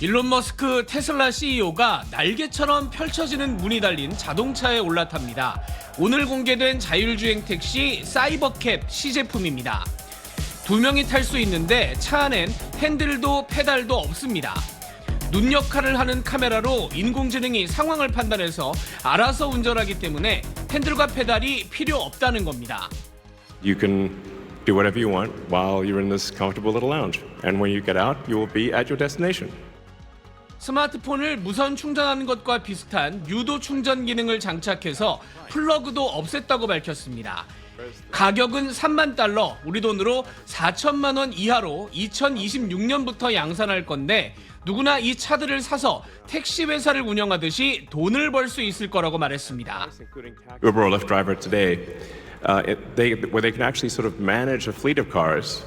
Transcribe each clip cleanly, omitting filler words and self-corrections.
일론 머스크 테슬라 CEO가 날개처럼 펼쳐지는 문이 달린 자동차에 올라탑니다. 오늘 공개된 자율주행 택시 사이버캡 시제품입니다. 두 명이 탈 수 있는데 차 안엔 핸들도 페달도 없습니다. 눈 역할을 하는 카메라로 인공지능이 상황을 판단해서 알아서 운전하기 때문에 핸들과 페달이 필요 없다는 겁니다. You can do whatever you want while you're in this comfortable little lounge. And when you get out, you will be at your destination. 스마트폰을 무선 충전하는 것과 비슷한 유도 충전 기능을 장착해서 플러그도 없앴다고 밝혔습니다. 가격은 3만 달러, 우리 돈으로 4천만 원 이하로 2026년부터 양산할 건데 누구나 이 차들을 사서 택시 회사를 운영하듯이 돈을 벌 수 있을 거라고 말했습니다. Uber or Lyft driver today, where they can actually sort of manage a fleet of cars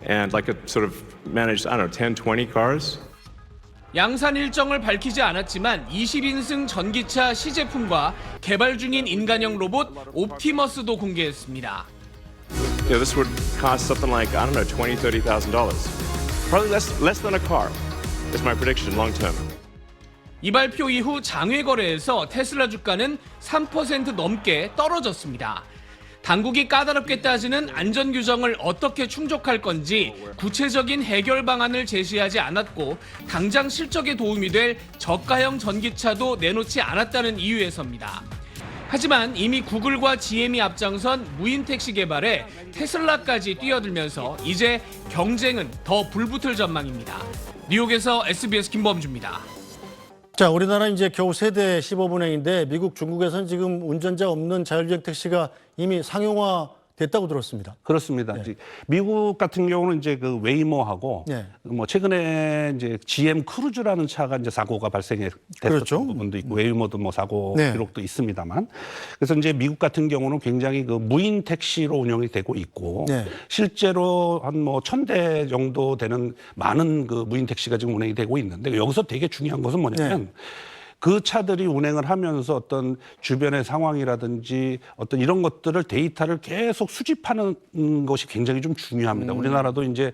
and like a sort of manage, I don't know, 10, 20 cars. 양산 일정을 밝히지 않았지만 20인승 전기차 시제품과 개발 중인 인간형 로봇 옵티머스도 공개했습니다. This would cost something like, I don't know, $20,000, $30,000. Probably less than a car, is my prediction long term. 이 발표 이후 장외 거래에서 테슬라 주가는 3% 넘게 떨어졌습니다. 당국이 까다롭게 따지는 안전 규정을 어떻게 충족할 건지 구체적인 해결 방안을 제시하지 않았고 당장 실적에 도움이 될 저가형 전기차도 내놓지 않았다는 이유에서입니다. 하지만 이미 구글과 GM이 앞장선 무인 택시 개발에 테슬라까지 뛰어들면서 이제 경쟁은 더 불붙을 전망입니다. 뉴욕에서 SBS 김범주입니다. 자, 우리나라 이제 겨우 세대 15분행인데 미국, 중국에서는 지금 운전자 없는 자율주행 택시가 이미 상용화 됐다고 들었습니다. 그렇습니다. 네. 미국 같은 경우는 이제 그 웨이모하고 네. 뭐 최근에 이제 GM 크루즈라는 차가 이제 사고가 발생했던 그렇죠. 부분도 있고 웨이모도 뭐 사고 네. 기록도 있습니다만 그래서 이제 미국 같은 경우는 굉장히 그 무인 택시로 운영이 되고 있고 네. 실제로 한 뭐 1,000대 정도 되는 많은 그 무인 택시가 지금 운행이 되고 있는데 여기서 되게 중요한 것은 뭐냐면 네. 그 차들이 운행을 하면서 어떤 주변의 상황이라든지 어떤 이런 것들을 데이터를 계속 수집하는 것이 굉장히 좀 중요합니다. 우리나라도 이제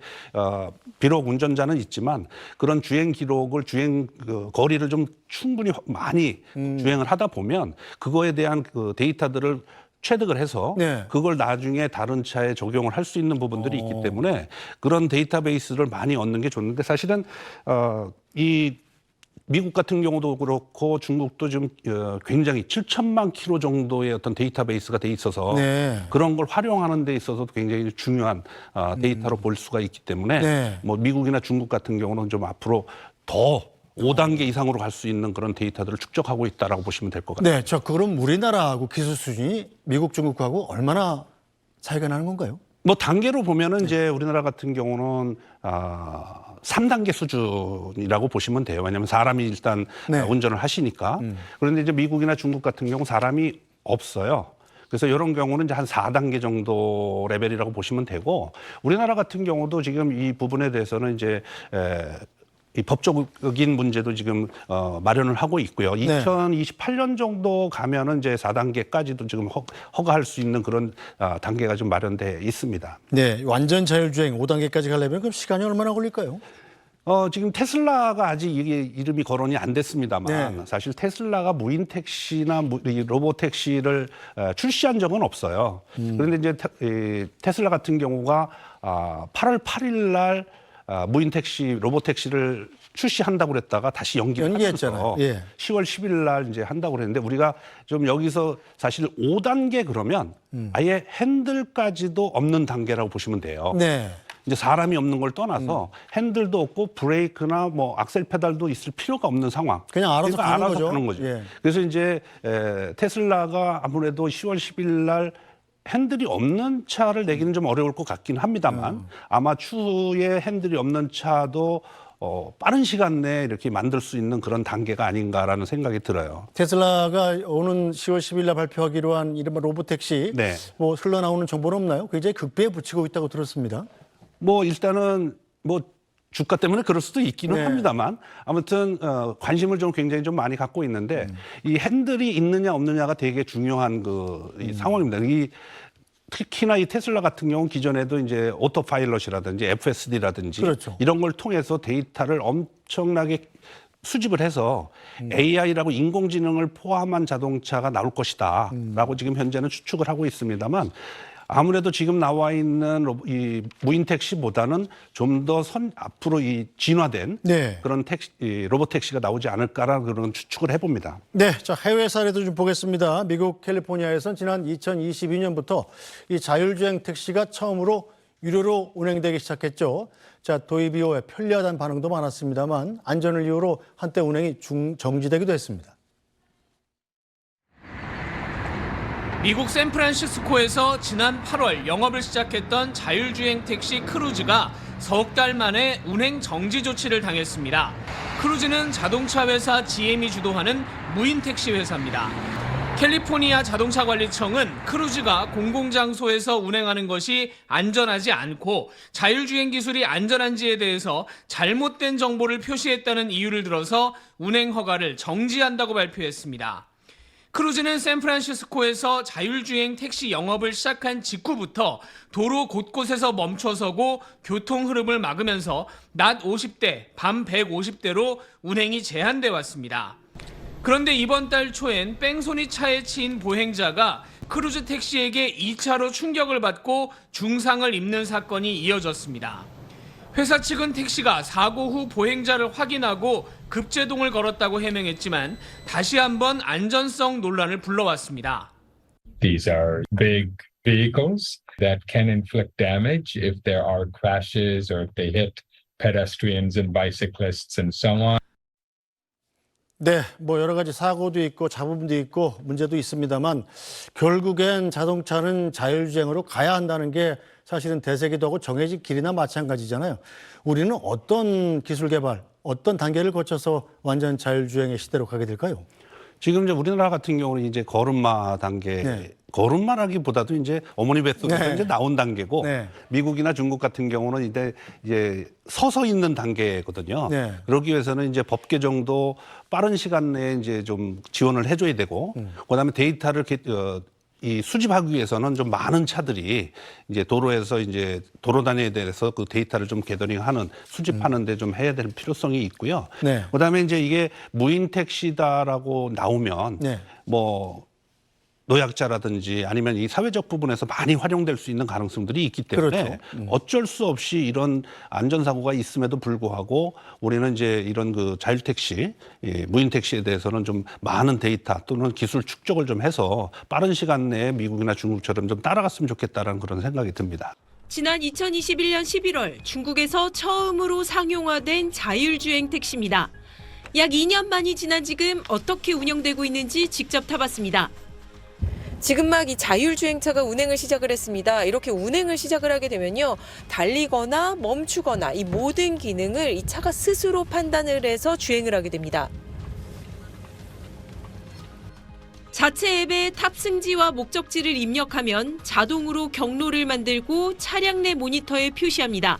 비록 운전자는 있지만 그런 주행 기록을 주행 거리를 좀 충분히 많이 주행을 하다 보면 그거에 대한 그 데이터들을 취득을 해서 네. 그걸 나중에 다른 차에 적용을 할 수 있는 부분들이 있기 때문에 그런 데이터베이스를 많이 얻는 게 좋은데 사실은 이 미국 같은 경우도 그렇고 중국도 지금 굉장히 7천만 킬로 정도의 어떤 데이터베이스가 돼 있어서 네. 그런 걸 활용하는 데 있어서도 굉장히 중요한 데이터로 볼 수가 있기 때문에 네. 뭐 미국이나 중국 같은 경우는 좀 앞으로 더 5단계 이상으로 갈 수 있는 그런 데이터들을 축적하고 있다라고 보시면 될 것 같아요. 네, 저 그럼 우리나라하고 기술 수준이 미국, 중국하고 얼마나 차이가 나는 건가요? 뭐 단계로 보면은 이제 우리나라 같은 경우는 3단계 수준이라고 보시면 돼요. 왜냐하면 사람이 일단 네. 운전을 하시니까. 그런데 이제 미국이나 중국 같은 경우 사람이 없어요. 그래서 이런 경우는 이제 한 4단계 정도 레벨이라고 보시면 되고 우리나라 같은 경우도 지금 이 부분에 대해서는 이제 이 법적인 문제도 지금 마련을 하고 있고요. 네. 2028년 정도 가면은 이제 4단계까지도 지금 허가할 수 있는 그런 단계가 좀 마련돼 있습니다. 네, 완전 자율주행 5단계까지 가려면 그럼 시간이 얼마나 걸릴까요? 지금 테슬라가 아직 이게 이름이 거론이 안 됐습니다만 네. 사실 테슬라가 무인 택시나 로봇 택시를 출시한 적은 없어요. 그런데 이제 테슬라 같은 경우가 8월 8일 날 무인 택시, 로봇 택시를 출시한다고 그랬다가 다시 연기했잖아요. 연기하면서 예. 10월 10일 날 이제 한다고 그랬는데 우리가 좀 여기서 사실 5단계 그러면 아예 핸들까지도 없는 단계라고 보시면 돼요. 네. 이제 사람이 없는 걸 떠나서 핸들도 없고 브레이크나 뭐 악셀 페달도 있을 필요가 없는 상황. 그냥 알아서 그러니까 가는 거죠. 가는 거죠. 예. 그래서 이제 테슬라가 아무래도 10월 10일 날 핸들이 없는 차를 내기는 좀 어려울 것 같긴 합니다만 아마 추후에 핸들이 없는 차도 빠른 시간 내에 이렇게 만들 수 있는 그런 단계가 아닌가라는 생각이 들어요. 테슬라가 오는 10월 10일 날 발표하기로 한 이른바 로봇택시 네. 뭐 흘러나오는 정보는 없나요? 굉장히 극배에 붙이고 있다고 들었습니다. 뭐 일단은 뭐 주가 때문에 그럴 수도 있기는 네. 합니다만 아무튼 관심을 좀 굉장히 좀 많이 갖고 있는데 이 핸들이 있느냐 없느냐가 되게 중요한 이 상황입니다. 특히나 이 테슬라 같은 경우는 기존에도 이제 오토파일럿이라든지 FSD라든지 그렇죠. 이런 걸 통해서 데이터를 엄청나게 수집을 해서 AI라고 인공지능을 포함한 자동차가 나올 것이다라고 지금 현재는 추측을 하고 있습니다만 아무래도 지금 나와 있는 이 무인 택시보다는 좀 더 앞으로 이 진화된 네. 그런 로봇 택시가 나오지 않을까라는 그런 추측을 해봅니다. 네, 자 해외 사례도 좀 보겠습니다. 미국 캘리포니아에선 지난 2022년부터 이 자율주행 택시가 처음으로 유료로 운행되기 시작했죠. 자, 도입 이후에 편리하다는 반응도 많았습니다만 안전을 이유로 한때 운행이 정지되기도 했습니다. 미국 샌프란시스코에서 지난 8월 영업을 시작했던 자율주행 택시 크루즈가 석 달 만에 운행 정지 조치를 당했습니다. 크루즈는 자동차 회사 GM이 주도하는 무인 택시 회사입니다. 캘리포니아 자동차관리청은 크루즈가 공공장소에서 운행하는 것이 안전하지 않고 자율주행 기술이 안전한지에 대해서 잘못된 정보를 표시했다는 이유를 들어서 운행 허가를 정지한다고 발표했습니다. 크루즈는 샌프란시스코에서 자율주행 택시 영업을 시작한 직후부터 도로 곳곳에서 멈춰서고 교통 흐름을 막으면서 낮 50대, 밤 150대로 운행이 제한돼 왔습니다. 그런데 이번 달 초엔 뺑소니 차에 치인 보행자가 크루즈 택시에게 2차로 충격을 받고 중상을 입는 사건이 이어졌습니다. 회사 측은 택시가 사고 후 보행자를 확인하고 급제동을 걸었다고 해명했지만 다시 한번 안전성 논란을 불러왔습니다. These are big vehicles that can inflict damage if there are crashes or if they hit pedestrians and bicyclists and so on. 네, 뭐 여러 가지 사고도 있고 잡음도 있고 문제도 있습니다만 결국엔 자동차는 자율주행으로 가야 한다는 게 사실은 대세기도 하고 정해진 길이나 마찬가지잖아요. 우리는 어떤 기술 개발, 어떤 단계를 거쳐서 완전 자율주행의 시대로 가게 될까요? 지금 이제 우리나라 같은 경우는 이제 걸음마 단계, 네. 걸음마라기보다도 이제 어머니 뱃속에서 네. 이제 나온 단계고 네. 미국이나 중국 같은 경우는 이제 서서 있는 단계거든요. 네. 그러기 위해서는 이제 법 개정도 빠른 시간 내에 이제 좀 지원을 해줘야 되고, 그다음에 데이터를 이 수집하기 위해서는 좀 많은 차들이 이제 도로에서 이제 도로 단위에 대해서 그 데이터를 좀 게더링하는 수집하는데 좀 해야 될 필요성이 있고요. 네. 그다음에 이제 이게 무인 택시다라고 나오면 네. 뭐 노약자라든지 아니면 이 사회적 부분에서 많이 활용될 수 있는 가능성들이 있기 때문에 그렇죠. 어쩔 수 없이 이런 안전사고가 있음에도 불구하고 우리는 이제 이런 그 자율택시, 무인 택시에 대해서는 좀 많은 데이터 또는 기술 축적을 좀 해서 빠른 시간 내에 미국이나 중국처럼 좀 따라갔으면 좋겠다라는 그런 생각이 듭니다. 지난 2021년 11월 중국에서 처음으로 상용화된 자율주행 택시입니다. 약 2년 만이 지난 지금 어떻게 운영되고 있는지 직접 타봤습니다. 지금 막 이 자율주행차가 운행을 시작을 했습니다. 이렇게 운행을 시작을 하게 되면요. 달리거나 멈추거나 이 모든 기능을 이 차가 스스로 판단을 해서 주행을 하게 됩니다. 자체 앱에 탑승지와 목적지를 입력하면 자동으로 경로를 만들고 차량 내 모니터에 표시합니다.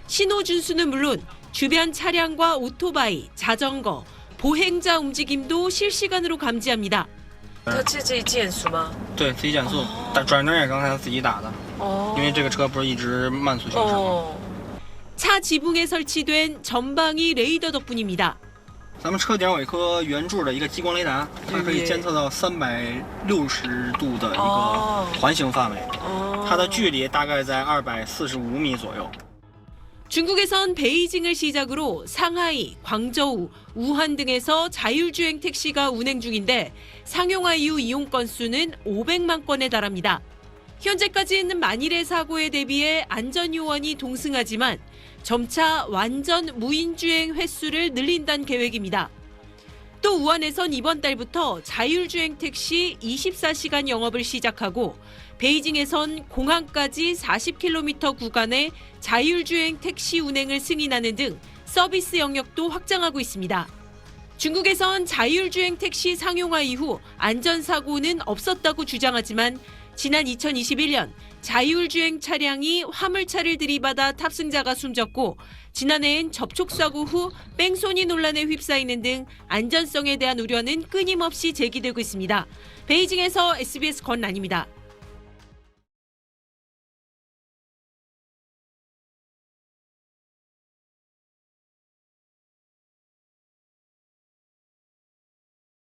신호 준수는 물론 주변 차량과 오토바이, 자전거, 보행자 움직임도 실시간으로 감지합니다. 它自己减速吗？对，自己减速，转正也刚才自己打的，因为这个车不是一直慢速行驶吗？ 차 지붕에 설치된 전방위 레이더 덕분입니다. 咱们车顶有一颗圆柱的一个激光雷达，它可以监测到360度的一个环形范围，它的距离大概在245米左右。 중국에선 베이징을 시작으로 상하이, 광저우, 우한 등에서 자율주행 택시가 운행 중인데 상용화 이후 이용 건수는 500만 건에 달합니다. 현재까지는 만일의 사고에 대비해 안전 요원이 동승하지만 점차 완전 무인주행 횟수를 늘린다는 계획입니다. 또 우한에선 이번 달부터 자율주행 택시 24시간 영업을 시작하고 베이징에선 공항까지 40km 구간의 자율주행 택시 운행을 승인하는 등 서비스 영역도 확장하고 있습니다. 중국에선 자율주행 택시 상용화 이후 안전사고는 없었다고 주장하지만 지난 2021년 자율주행 차량이 화물차를 들이받아 탑승자가 숨졌고 지난해엔 접촉사고 후 뺑소니 논란에 휩싸이는 등 안전성에 대한 우려는 끊임없이 제기되고 있습니다. 베이징에서 SBS 권란입니다.